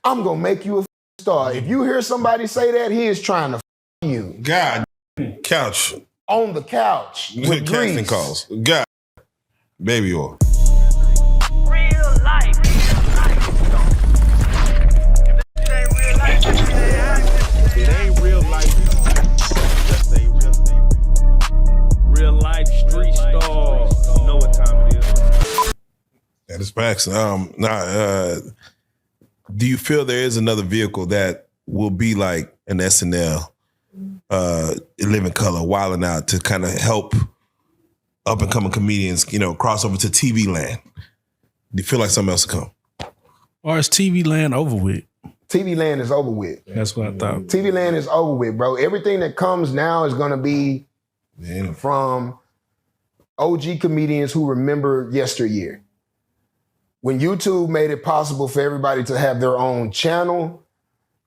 I'm gonna make you a star. If you hear somebody say that, he is trying to you. God, couch. On the couch with casting grease. calls. God, baby oil. Real life. It ain't real life. Just ain't real. Real life street stars. Know what time it is. That is facts. Do you feel there is another vehicle that will be like an SNL, Living Color, Wildin' Out, to kind of help up and coming comedians, cross over to TV land? Do you feel like something else will come? Or is TV land over with? TV land is over with. That's what I thought. TV land is over with, bro. Everything that comes now is gonna be from OG comedians who remember yesteryear. When YouTube made it possible for everybody to have their own channel,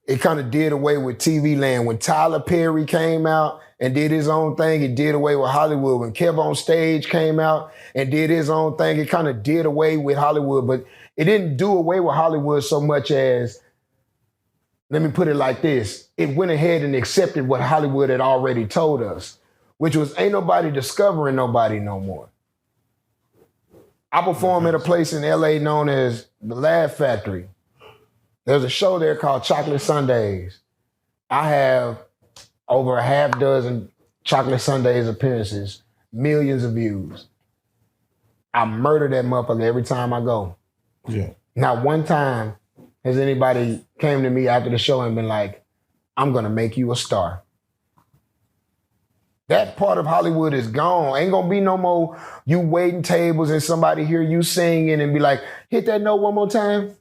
it kind of did away with TV land. When Tyler Perry came out and did his own thing, it did away with Hollywood. When Kev on Stage came out and did his own thing, it kind of did away with Hollywood. But it didn't do away with Hollywood so much as, let me put it like this, it went ahead and accepted what Hollywood had already told us, which was ain't nobody discovering nobody no more. I perform at a place in LA known as the Laugh Factory. There's a show there called Chocolate Sundays. I have over a half dozen Chocolate Sundays appearances, millions of views. I murder that motherfucker every time I go. Yeah. Not one time has anybody came to me after the show and been like, I'm gonna make you a star. That part of Hollywood is gone. Ain't gonna be no more you waiting tables and somebody hear you singing and be like, hit that note one more time.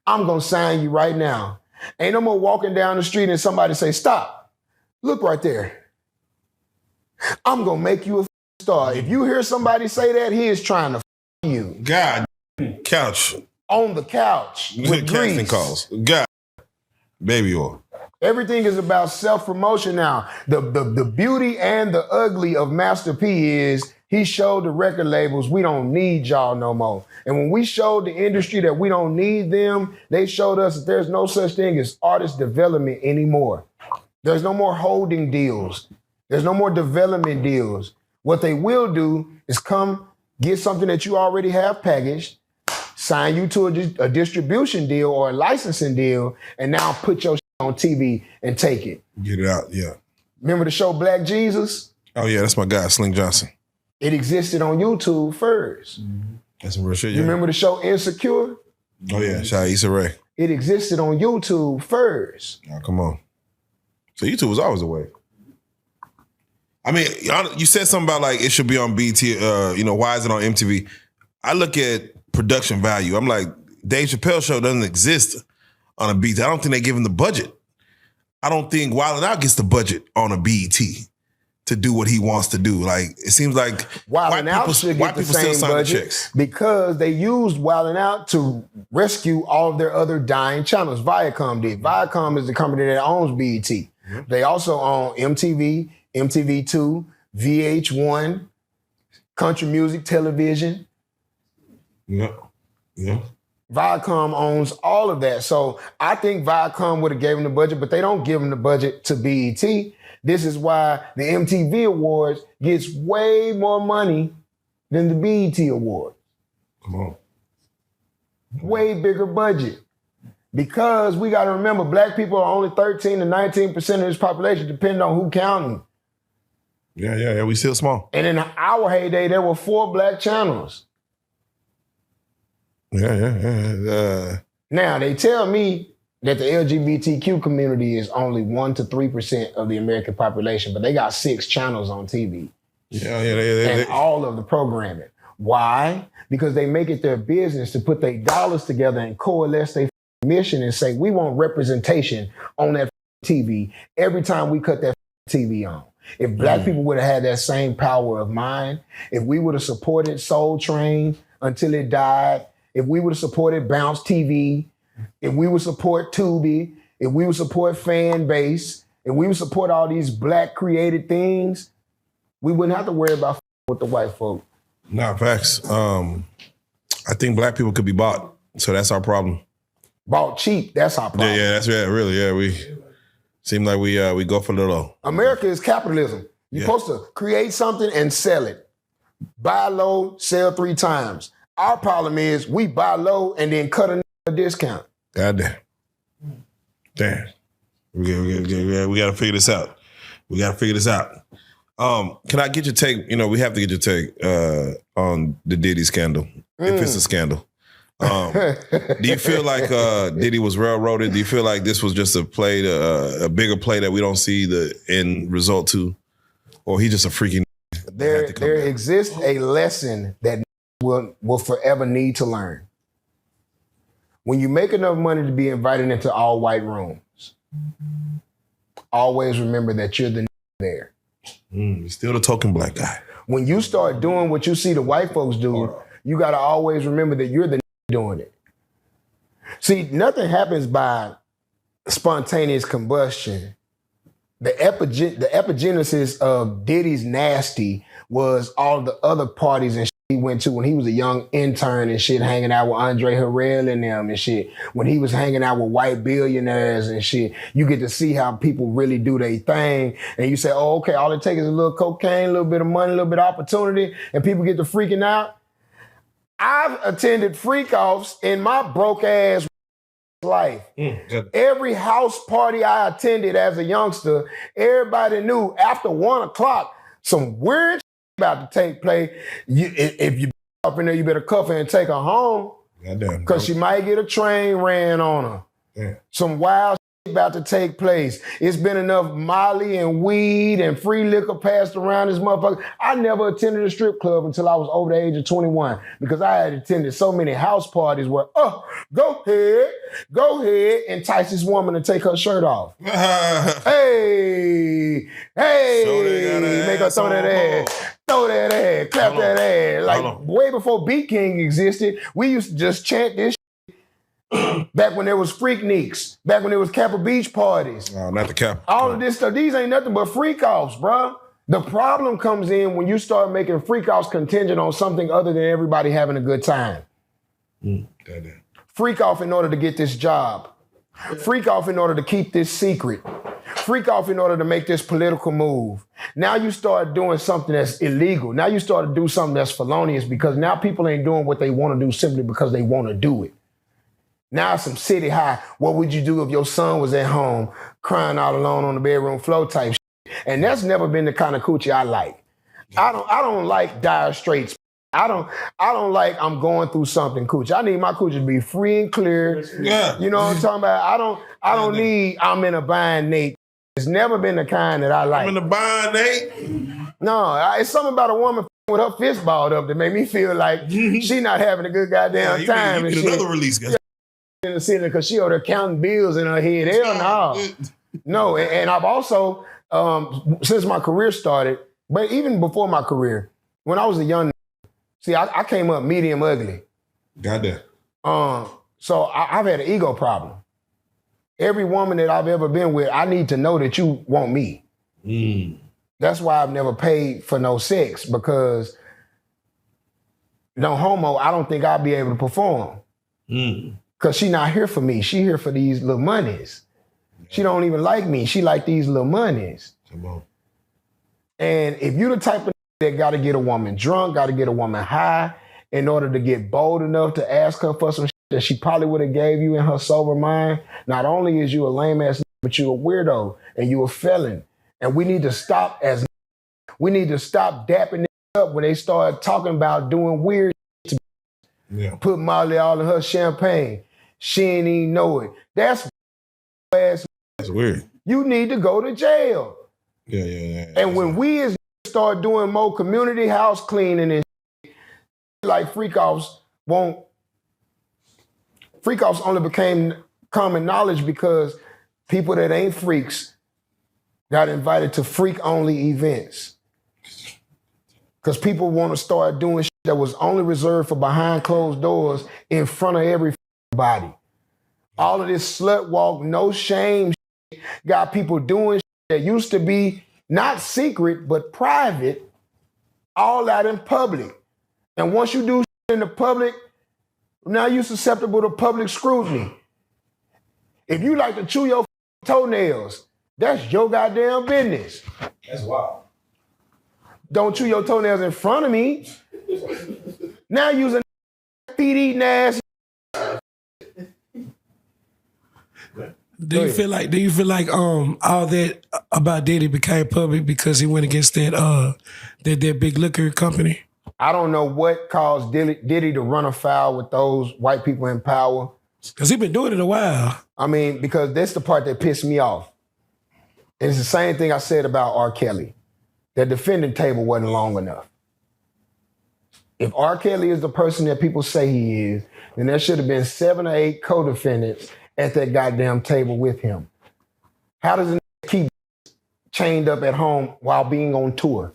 I'm gonna sign you right now. Ain't no more walking down the street and somebody say, stop, look right there. I'm gonna make you a star. If you hear somebody say that, he is trying to you. God, couch. On the couch with casting grease. calls. God, baby oil. Everything is about self-promotion now. The beauty and the ugly of Master P is he showed the record labels, we don't need y'all no more. And when we showed the industry that we don't need them, they showed us that there's no such thing as artist development anymore. There's no more holding deals. There's no more development deals. What they will do is come get something that you already have packaged, sign you to a distribution deal or a licensing deal, and now put your on TV and take it. Get it out, yeah. Remember the show Black Jesus? Oh yeah, that's my guy, Sling Johnson. It existed on YouTube first. That's some real shit, You yeah. remember the show Insecure? Oh yeah, shout out Issa Rae. It existed on YouTube first. Oh, come on. So YouTube was always the way. I mean, you said something about like it should be on BT, why is it on MTV? I look at production value. I'm like, Dave Chappelle show doesn't exist on a BET. I don't think they give him the budget. I don't think Wildin' Out gets the budget on a BET to do what he wants to do. Like, it seems like Wildin' Out should get the same budget because they used Wildin' Out to rescue all of their other dying channels. Viacom did. Viacom is the company that owns BET. Mm-hmm. They also own MTV, MTV2, VH1, Country Music Television. Yeah. Viacom owns all of that. So I think Viacom would have gave them the budget, but they don't give them the budget to BET. This is why the MTV Awards gets way more money than the BET Awards. Come on. Way bigger budget. Because we got to remember, black people are only 13 to 19% of this population, depending on who counting. Yeah, we still small. And in our heyday, there were 4 black channels. Yeah. Now, they tell me that the LGBTQ community is only 1 to 3% of the American population, but they got 6 channels on TV. Yeah. All of the programming. Why? Because they make it their business to put their dollars together and coalesce their mission and say, we want representation on that TV every time we cut that TV on. If black people would have had that same power of mind, if we would have supported Soul Train until it died, if we would have supported Bounce TV, if we would support Tubi, if we would support Fan Base, if we would support all these black created things, we wouldn't have to worry about with the white folk. Nah, facts. I think black people could be bought, so that's our problem. bought cheap. That's our problem. Yeah, that's right. Really, yeah. We seem like we go for the low. America is capitalism. You're supposed to create something and sell it. Buy low, sell 3 times. Our problem is we buy low and then cut a discount. Goddamn. Damn. We got to figure this out. Can I get your take? We have to get your take on the Diddy scandal, if it's a scandal. Do you feel like Diddy was railroaded? Do you feel like this was just a play, a bigger play that we don't see the end result to? Or he just a freaking... There exists a lesson that will forever need to learn. When you make enough money to be invited into all white rooms, always remember that you're the there. You're still the token black guy. When you start doing what you see the white folks do, you got to always remember that you're the doing it. See, nothing happens by spontaneous combustion. The epigenesis of Diddy's nasty was all the other parties and shit he went to when he was a young intern and shit, hanging out with Andre Harrell and them and shit. When he was hanging out with white billionaires and shit, you get to see how people really do their thing. And you say, oh, okay, all it takes is a little cocaine, a little bit of money, a little bit of opportunity, and people get to freaking out. I've attended freakoffs in my broke ass life. Every house party I attended as a youngster, everybody knew after 1 o'clock, some weird shit about to take place. If you up in there, you better cuff her and take her home. Because she might get a train ran on her. Yeah. Some wild shit about to take place. It's been enough Molly and weed and free liquor passed around this motherfucker. I never attended a strip club until I was over the age of 21 because I had attended so many house parties where, go ahead, entice this woman to take her shirt off. hey, make her throw that ass. Throw that ass, clap that ass. Like way before Beat King existed, we used to just chant this shit. Back when there was Freakniks, back when there was Kappa Beach parties. No, not the Kappa. All of this stuff, these ain't nothing but freak-offs, bro. The problem comes in when you start making freak-offs contingent on something other than everybody having a good time. Freak off in order to get this job. Freak off in order to keep this secret. Freak off in order to make this political move. Now you start doing something that's illegal. Now you start to do something that's felonious because now people ain't doing what they want to do simply because they want to do it. Now some city high, what would you do if your son was at home crying out alone on the bedroom floor type shit? And that's never been the kind of coochie I like. I don't like dire straits. I don't like I'm going through something coochie. I need my coochie to be free and clear. Yeah. You know what I'm talking about? I don't need I'm in a bind, Nate. It's never been the kind that I like. I'm in a bind, Nate. No, it's something about a woman with her fist balled up that made me feel like she not having a good goddamn time. You need another release, guys. In the city because she over there counting bills in her head. Hell no. No, and I've also, since my career started, but even before my career, when I was a young, see, I came up medium ugly. Goddamn. So I've had an ego problem. Every woman that I've ever been with, I need to know that you want me. That's why I've never paid for no sex because no homo, I don't think I'll be able to perform. Because she not here for me. She here for these little monies. She don't even like me. She like these little monies. Come on. And if you the type of that got to get a woman drunk, got to get a woman high in order to get bold enough to ask her for some shit that she probably would have gave you in her sober mind, not only is you a lame ass, but you a weirdo and you a felon. And we need to stop dapping up when they start talking about doing weird shit. Put Molly all in her champagne. She ain't even know it. That's weird. You need to go to jail. Yeah. And when we as start doing more community house cleaning and shit, like freakoffs only became common knowledge because people that ain't freaks got invited to freak-only events. Because people want to start doing shit that was only reserved for behind closed doors in front of everybody. All of this slut walk, no shame shit got people doing shit that used to be not secret, but private, all out in public. And once you do shit in the public, now you're susceptible to public scrutiny. If you like to chew your toenails, that's your goddamn business. That's wild. Don't chew your toenails in front of me. Now using feet eating ass. Do you feel like all that about Diddy became public because he went against that big liquor company? I don't know what caused Diddy to run afoul with those white people in power. Because he been doing it a while. I mean, because that's the part that pissed me off. And it's the same thing I said about R. Kelly. The defending table wasn't long enough. If R. Kelly is the person that people say he is, then there should have been 7 or 8 co-defendants at that goddamn table with him. How does a keep chained up at home while being on tour?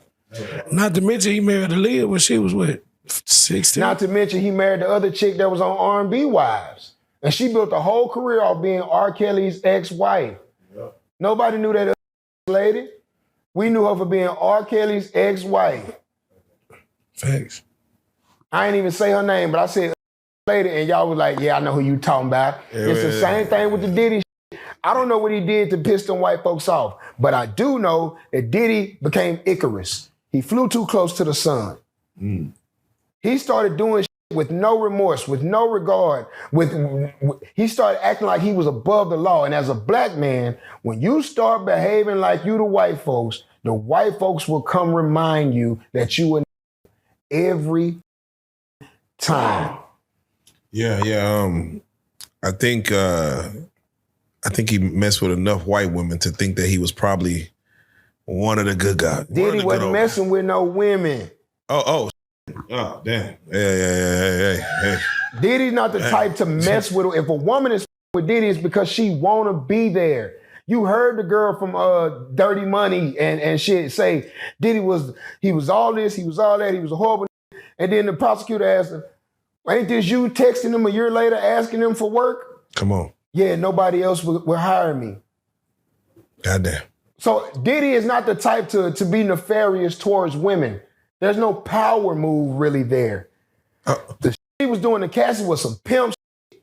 Not to mention he married Aaliyah when she was, what, 16? Not to mention he married the other chick that was on R&B Wives. And she built a whole career off being R. Kelly's ex-wife. Yep. Nobody knew that lady. We knew her for being R. Kelly's ex-wife. Thanks. I ain't even say her name, but I said lady, and y'all was like, yeah, I know who you talking about. Yeah, it's the same thing with the Diddy shit. I don't know what he did to piss them white folks off, but I do know that Diddy became Icarus. He flew too close to the sun. He started doing shit with no remorse, with no regard. He started acting like he was above the law. And as a black man, when you start behaving like you the white folks will come remind you that you were every time. Yeah. I think he messed with enough white women to think that he was probably one of the good guys. Diddy wasn't messing with no women. Oh, damn. Hey. Diddy's not the type to mess with her. If a woman is with Diddy, it's because she wanna be there. You heard the girl from Dirty Money and shit say Diddy was all this, he was all that, he was a horrible. And then the prosecutor asked him, ain't this you texting him a year later asking him for work? Come on. Yeah, nobody else will hire me. Goddamn. So Diddy is not the type to be nefarious towards women. There's no power move really there. The shit he was doing to Cassie was some pimp shit,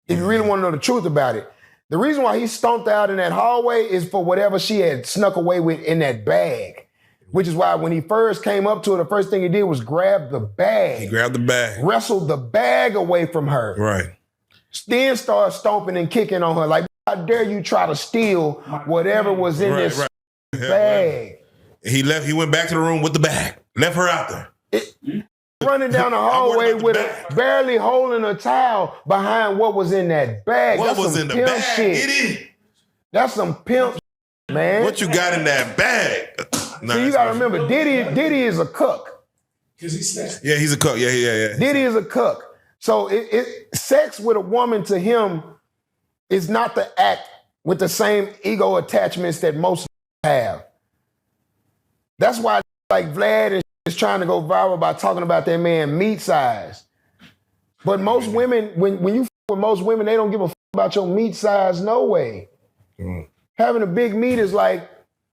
if you really want to know the truth about it. The reason why he stomped out in that hallway is for whatever she had snuck away with in that bag. Which is why when he first came up to her, the first thing he did was grab the bag. He grabbed the bag. Wrestled the bag away from her. Right. Then started stomping and kicking on her. Like, how dare you try to steal whatever was in this bag. He went back to the room with the bag. Left her out there. Running down the hallway with her, barely holding a towel behind what was in that bag. What That's was some in the pimp bag? shit. That's some pimp shit, man. What you got in that bag? See, you gotta remember, Diddy is a cook. Because he snatched. Yeah, he's a cook. Yeah. Diddy is a cook. So sex with a woman to him is not the act with the same ego attachments that most have. That's why like Vlad is trying to go viral by talking about that man meat size. But most women, when you f with most women, they don't give a f about your meat size, no way. Having a big meat is like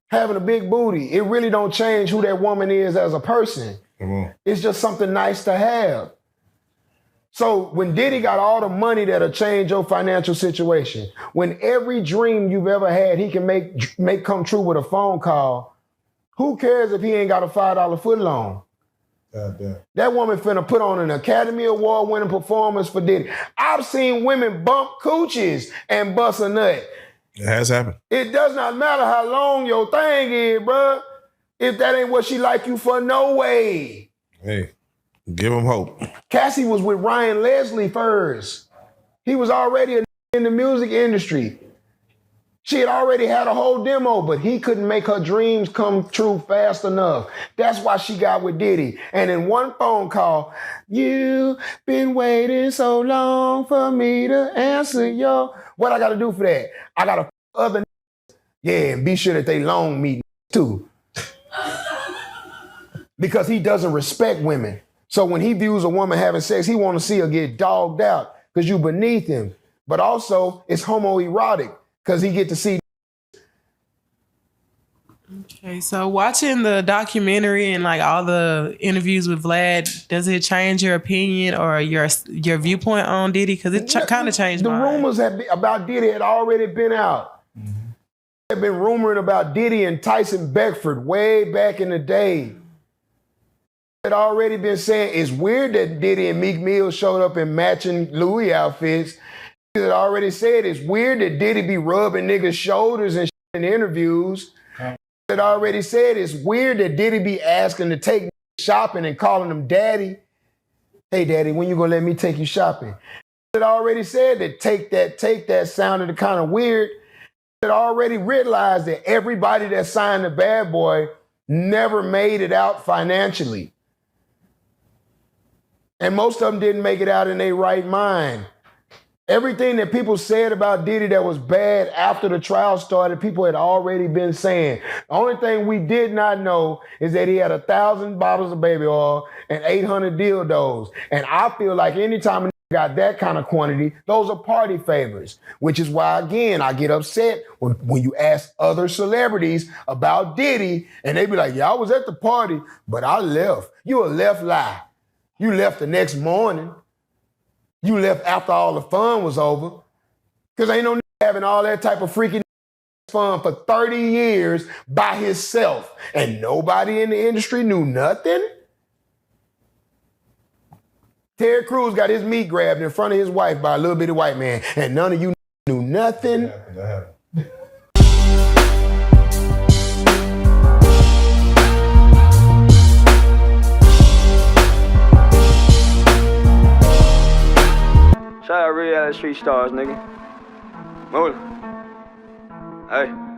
having a big booty. It really don't change who that woman is as a person. It's just something nice to have. So when Diddy got all the money that'll change your financial situation, when every dream you've ever had he can make come true with a phone call, who cares if he ain't got a $5 footlong? That woman finna put on an Academy Award winning performance for Diddy. I've seen women bump coochies and bust a nut. It has happened. It does not matter how long your thing is, bruh. If that ain't what she like you for, no way. Hey, give him hope. Cassie was with Ryan Leslie first. He was already in the music industry. She had already had a whole demo, but he couldn't make her dreams come true fast enough. That's why she got with Diddy. And in one phone call, you've been waiting so long for me to answer your... What I gotta do for that? I gotta other... Yeah, and be sure that they long me too. Because he doesn't respect women. So when he views a woman having sex, he want to see her get dogged out because you beneath him. But also, it's homoerotic because he get to see. Okay, so watching the documentary and like all the interviews with Vlad, does it change your opinion or your viewpoint on Diddy? Because it kind of changed The mine. rumors about Diddy had already been out. Had been rumoring about Diddy and Tyson Beckford way back in the day. Had already been saying it's weird that Diddy and Meek Mill showed up in matching Louis outfits. Had already said it's weird that Diddy be rubbing niggas' shoulders and shit in interviews. Had already said it's weird that Diddy be asking to take shopping and calling him daddy. Hey daddy, when you gonna let me take you shopping? Had already said that take that sounded kind of weird. Had already realized that everybody that signed the Bad Boy never made it out financially. And most of them didn't make it out in their right mind. Everything that people said about Diddy that was bad after the trial started, people had already been saying. The only thing we did not know is that he had 1,000 bottles of baby oil and 800 dildos. And I feel like anytime a nigga got that kind of quantity, those are party favors, which is why, again, I get upset when you ask other celebrities about Diddy and they be like, yeah, I was at the party, but I left. You a left lie. You left the next morning. You left after all the fun was over. Because ain't no nigga having all that type of freaking fun for 30 years by himself. And nobody in the industry knew nothing. Terry Crews got his meat grabbed in front of his wife by a little bitty white man. And none of you knew nothing. Shout out Reallyfe Street Starz, nigga. Move it. Hey.